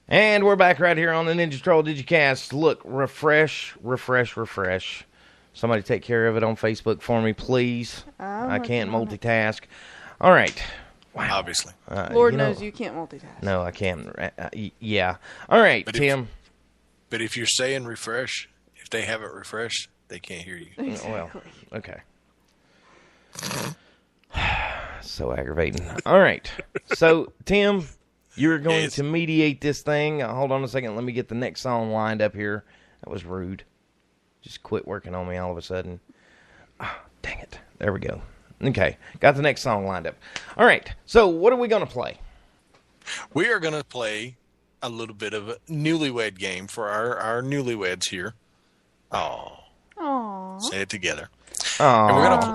And we're back right here on the Ninja Troll DigiCast. Look, refresh. Somebody take care of it on Facebook for me, please. I can't multitask. All right. Wow. Obviously. Lord knows you can't multitask. No, I can't. Yeah. All right, but Tim. But if you're saying refresh, if they haven't refreshed, they can't hear you. Exactly. Well, okay. So aggravating. All right. So, Tim, you're going to mediate this thing. Hold on a second. Let me get the next song lined up here. That was rude. Just quit working on me all of a sudden. Oh, dang it. There we go. Okay. Got the next song lined up. All right. So, what are we going to play? We are going to play a little bit of a newlywed game for our newlyweds here. Oh. Aww. Say it together. Aww.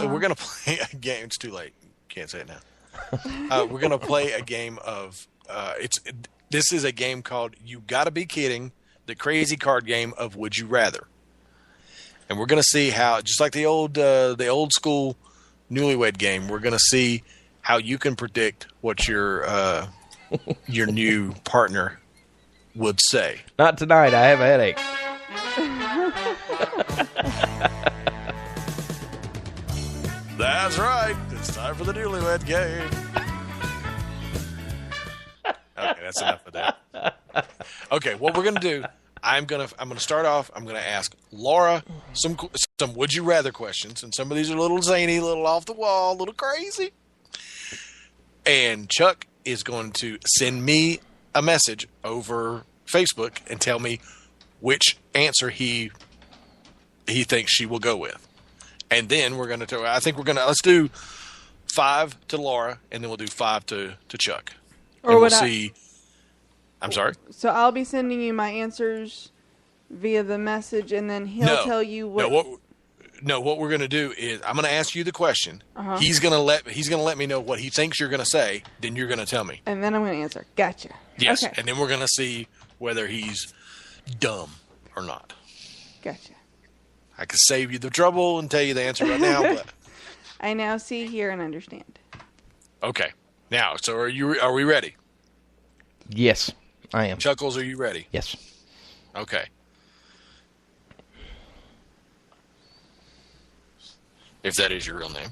And we're gonna play a game. It's too late. Can't say it now. We're gonna play a game of this is a game called You Gotta Be Kidding, the crazy card game of Would You Rather. And we're gonna see how, just like the old school newlywed game, we're gonna see how you can predict what your new partner would say. Not tonight. I have a headache. That's right. It's time for the newlywed game. Okay, that's enough of that. Okay, what we're gonna do? I'm gonna start off. I'm gonna ask Laura some would you rather questions, and some of these are a little zany, a little off the wall, a little crazy. And Chuck is going to send me a message over Facebook and tell me which answer he thinks she will go with. And then we're going to, let's do 5 to Laura, and then we'll do 5 to Chuck. Or and we'll see. I'm sorry? So I'll be sending you my answers via the message, and then he'll tell you what. What we're going to do is I'm going to ask you the question. Uh-huh. He's going to let me know what he thinks you're going to say. Then you're going to tell me. And then I'm going to answer. Gotcha. Yes. Okay. And then we're going to see whether he's dumb or not. Gotcha. I could save you the trouble and tell you the answer right now, but I now see, hear, and understand. Okay. Now, so are we ready? Yes, I am. Chuckles, are you ready? Yes. Okay. If that is your real name.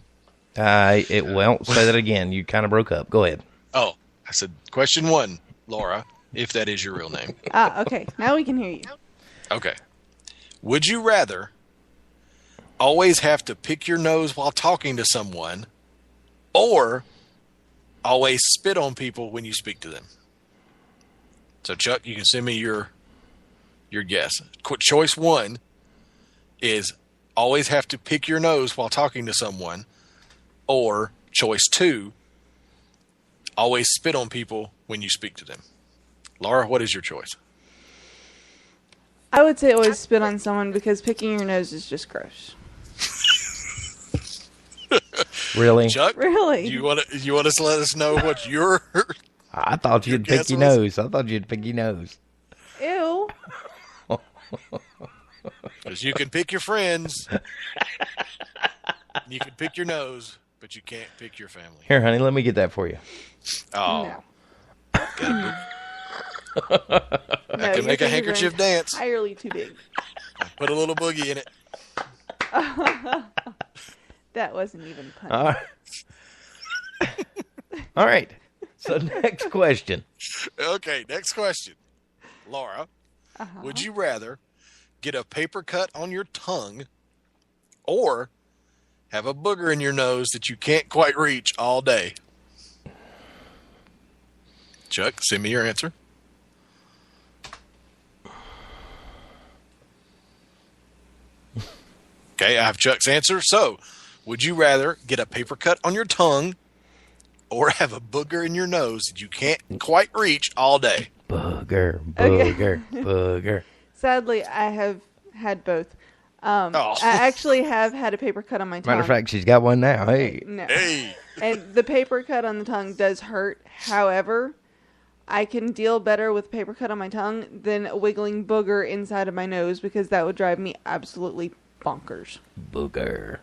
Well, say that again. You kind of broke up. Go ahead. Oh, I said question 1, Laura, if that is your real name. Okay. Now we can hear you. Okay. Would you rather always have to pick your nose while talking to someone, or always spit on people when you speak to them? So, Chuck, you can send me your guess. Choice 1 is always have to pick your nose while talking to someone, or choice 2, always spit on people when you speak to them. Laura, what is your choice? I would say always spit on someone, because picking your nose is just gross. Really? Chuck? Really? You want to let us know what your... I thought you'd pick your nose. I thought you'd pick your nose. Ew. Because you can pick your friends. You can pick your nose, but you can't pick your family. Here, honey, let me get that for you. Oh. No. I can make a handkerchief dance. Entirely too big. Put a little boogie in it. That wasn't even funny. All right. So next question. Okay, next question. Laura, would you rather get a paper cut on your tongue or have a booger in your nose that you can't quite reach all day? Chuck, send me your answer. Okay, I have Chuck's answer. So, would you rather get a paper cut on your tongue or have a booger in your nose that you can't quite reach all day? Booger. Sadly, I have had both. I actually have had a paper cut on my tongue. Matter of fact, she's got one now. Hey. No. Hey. And the paper cut on the tongue does hurt. However, I can deal better with a paper cut on my tongue than a wiggling booger inside of my nose, because that would drive me absolutely bonkers. Booger.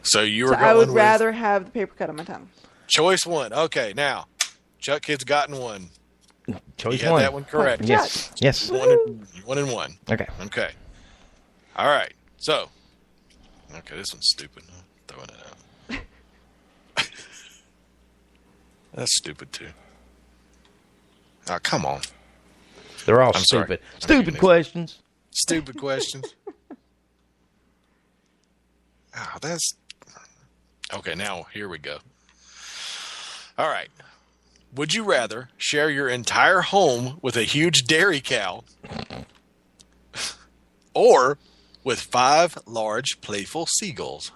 So you were going I would with rather have the paper cut on my tongue. choice 1. Okay, now Chuck Kid's gotten one. Choice You got one. that one correct. Yes. Yes. 1-1. Okay. Okay. All right. So, okay, this one's stupid. I'm throwing it out. That's stupid too. Oh, come on. They're all I'm sorry. stupid. Stupid questions. Stupid questions. Oh, that's okay. Now here we go. All right. Would you rather share your entire home with a huge dairy cow, or with 5 large playful seagulls?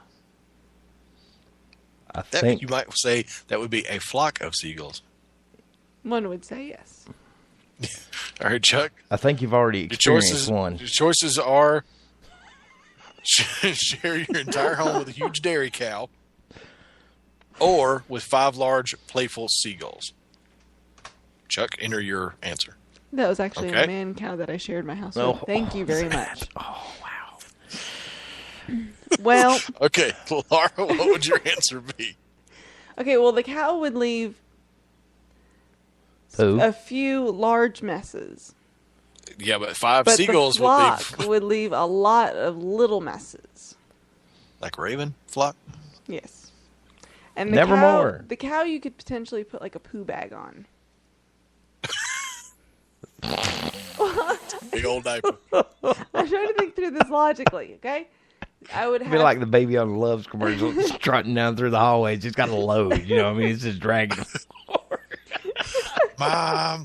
I That think you might say that would be a flock of seagulls. One would say yes. All right, Chuck. I think you've already experienced one. Your choices are share your entire home with a huge dairy cow, or with 5 large playful seagulls. Chuck, enter your answer. That was actually Okay. a man cow that I shared my house Oh, with. Thank you very much. Oh wow. Well, Okay, Laura, what would your answer be? okay, well, the cow would leave Poo. a few large messes. Yeah, but 5 But seagulls the would flock leave would leave a lot of little messes. like raven flock. Yes. And the Nevermore. the cow you could potentially put like a poo bag on. Big old diaper. I'm trying to think through this logically, okay? I would I have feel like the baby on Love's commercial, strutting down through the hallway. It's just got a load, you know what I mean? It's just dragging. Mom.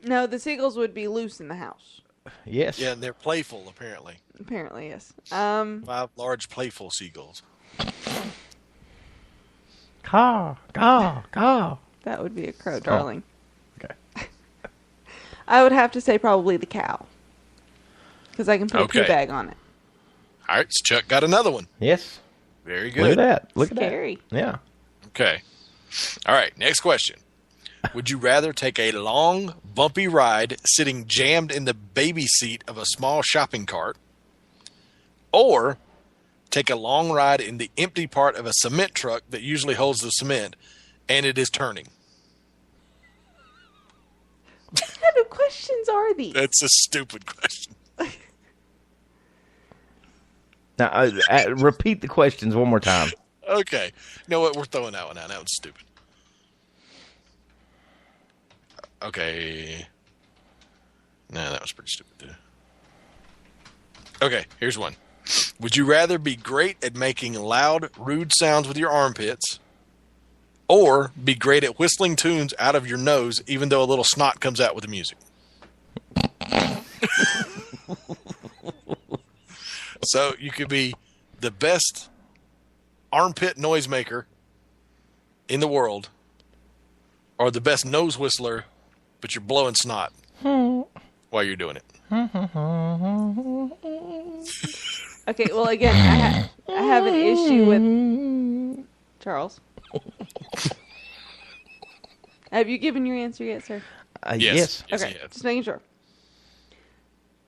No, the seagulls would be loose in the house. Yes. Yeah, and they're playful, apparently. Apparently, yes. 5 large playful seagulls. Caw, caw, caw. That would be a crow, darling. Okay. I would have to say probably the cow. Because I can put a poo Okay. bag on it. All right, so Chuck got another one. Yes. Very Look good. at that. Look at Scary. that. Yeah. Okay. All right, next question. Would you rather take a long, bumpy ride sitting jammed in the baby seat of a small shopping cart, or take a long ride in the empty part of a cement truck that usually holds the cement and it is turning? What kind of questions are these? That's a stupid question. Now, repeat the questions one more time. Okay. You know what? We're throwing that one out. That one's stupid. Okay. No, that was pretty stupid, too. Okay, here's one. Would you rather be great at making loud, rude sounds with your armpits, or be great at whistling tunes out of your nose even though a little snot comes out with the music? So you could be the best armpit noisemaker in the world, or the best nose whistler, but you're blowing snot while you're doing it. Okay, well, again, I have an issue with... Charles? Have you given your answer yet, sir? Yes. Yes, Okay, he has. just making sure.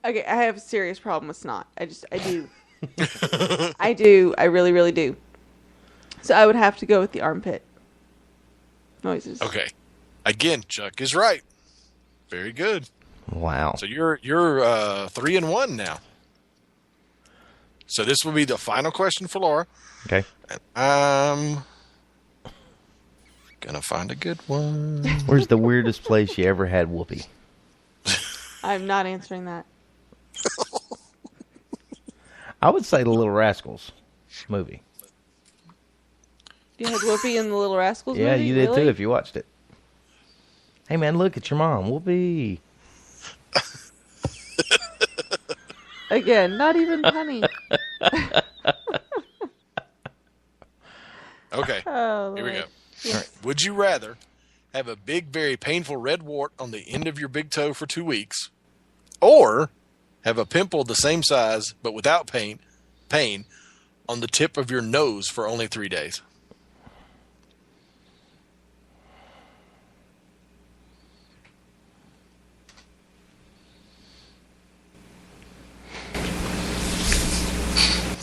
Okay, I have a serious problem with snot. I do. I do. I really, really do. So I would have to go with the armpit noises. Okay. Again, Chuck is right. Very good. Wow. So you're 3-1 now. So this will be the final question for Laura. Okay. And I'm gonna find a good one. Where's the weirdest place you ever had whoopee? I'm not answering that. I would say the Little Rascals movie. You had Whoopi in the Little Rascals Yeah, movie? you did Really? too if you watched it. Hey man, look at your mom. Whoopee. Again, not even funny. Okay. Oh, Here we go. Lord. Yes. Would you rather have a big, very painful red wart on the end of your big toe for 2 weeks, or have a pimple the same size but without pain on the tip of your nose for only 3 days?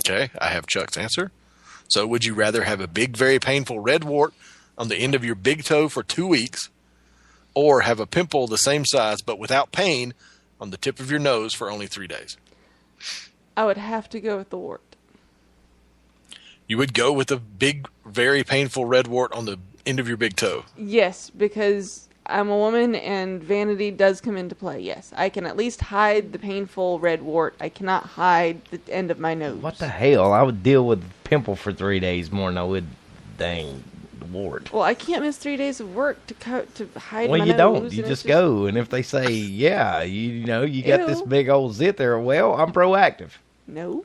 Okay, I have Chuck's answer. So would you rather have a big, very painful red wart on the end of your big toe for 2 weeks, or have a pimple the same size but without pain on the tip of your nose for only 3 days? I would have to go with the wart. You would go with a big, very painful red wart on the end of your big toe. Yes, because I'm a woman and vanity does come into play. Yes, I can at least hide the painful red wart. I cannot hide the end of my nose. What the hell? I would deal with pimple for 3 days more than I would, dang, wart. Well, I can't miss 3 days of work to hide my Well, nose. you don't. You and just go, and if they say, yeah, you know, you got this big old zit there, well, I'm proactive. No.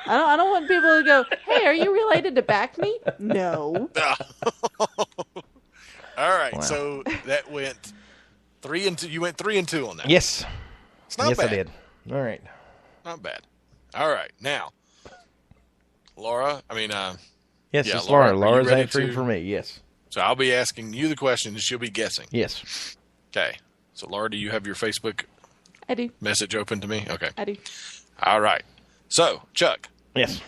I don't want people to go, hey, are you related to back me? No. All right, Wow. so that went 3 and 2. You went 3 and 2 on that. Yes. It's not yes, bad. I did. All right. Not bad. All right, now, Laura. Yes, Yeah, it's Laura, Laura. are you Laura's ready answering to- for me. Yes. So I'll be asking you the question, and she'll be guessing. Yes. Okay. So Laura, do you have your Facebook I do. message open to me? Okay. I do. All right. So Chuck, Yes.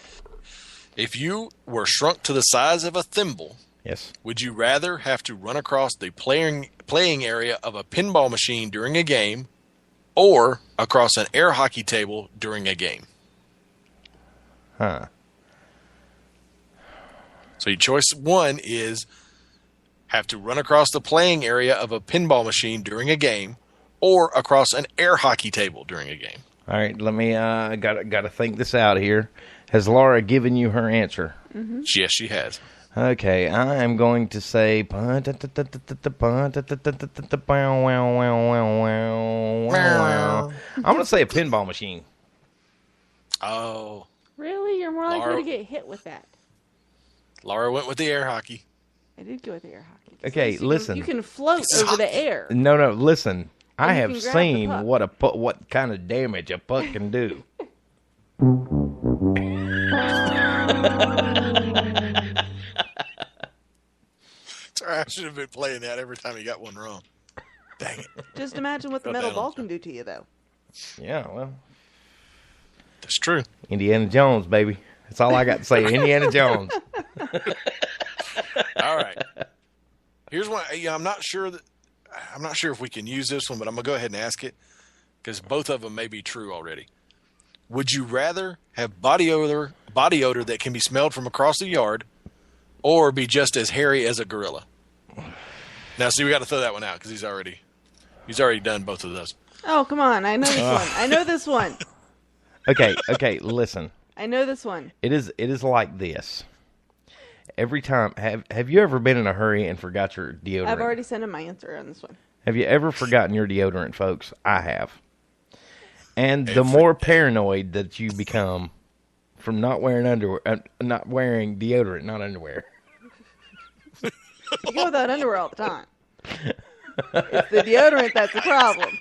if you were shrunk to the size of a thimble, Yes. would you rather have to run across the playing area of a pinball machine during a game, or across an air hockey table during a game? Huh. So your choice 1 is have to run across the playing area of a pinball machine during a game, or across an air hockey table during a game. All right. Let me. Got to think this out here. Has Laura given you her answer? Mm-hmm. Yes, she has. Okay, I am going to say. I'm going to say a pinball machine. Oh, Really? You're more likely Laura- to get hit with that. Laura went with the air hockey. I did go with the air hockey. 'Cause Okay, at least listen. You can float over the air. No, listen. I you have can grab the seen puck. what kind of damage a puck can do. Sorry, I should have been playing that every time you got one wrong. Dang it. Just imagine what the Wrote metal that on, ball can do to you, though. Yeah, well, That's true. Indiana Jones, baby. That's all I got to say. Indiana Jones. All right. Here's one. Yeah, I'm not sure if we can use this one, but I'm gonna go ahead and ask it because both of them may be true already. Would you rather have body odor that can be smelled from across the yard, or be just as hairy as a gorilla? Now, see, we got to throw that one out because he's already done both of those. Oh, come on. I know this one. I know this one. Okay, listen. I know this one. It is like this. Every time, have you ever been in a hurry and forgot your deodorant? I've already sent him my answer on this one. Have you ever forgotten your deodorant, folks? I have. And the more paranoid that you become from not wearing not wearing deodorant, not underwear. You go without underwear all the time. It's the deodorant that's the problem.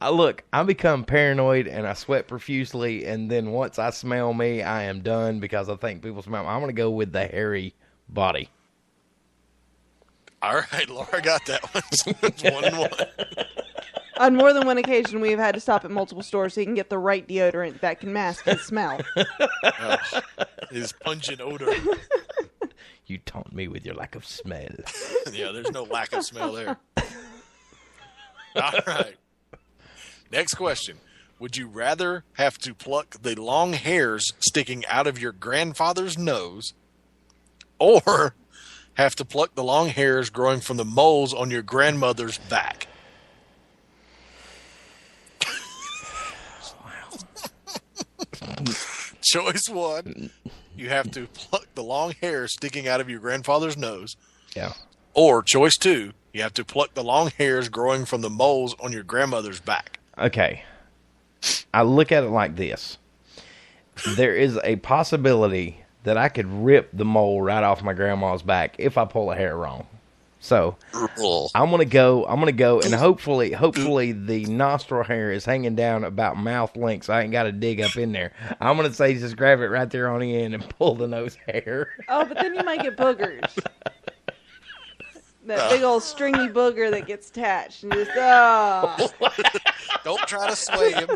I become paranoid and I sweat profusely, and then once I smell me, I am done because I think people smell me. I'm going to go with the hairy body. All right, Laura got that one. It's 1-1. On more than one occasion, we have had to stop at multiple stores so he can get the right deodorant that can mask his smell. His pungent odor. You taunt me with your lack of smell. Yeah, there's no lack of smell there. All right. Next question. Would you rather have to pluck the long hairs sticking out of your grandfather's nose, or have to pluck the long hairs growing from the moles on your grandmother's back? Choice 1, you have to pluck the long hairs sticking out of your grandfather's nose. Yeah. Or choice 2, you have to pluck the long hairs growing from the moles on your grandmother's back. Okay. I look at it like this. There is a possibility that I could rip the mole right off my grandma's back if I pull a hair wrong. So I'm gonna go, and hopefully the nostril hair is hanging down about mouth length, so I ain't got to dig up in there. I'm gonna say just grab it right there on the end and pull the nose hair. Oh, but then you might get boogers. That big old stringy booger that gets attached. And just, Don't try to sway him.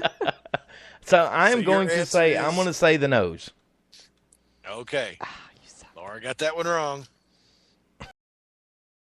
So I am So going your to answer say, is- I'm going to say the nose. Okay. Laura Laura got that one wrong.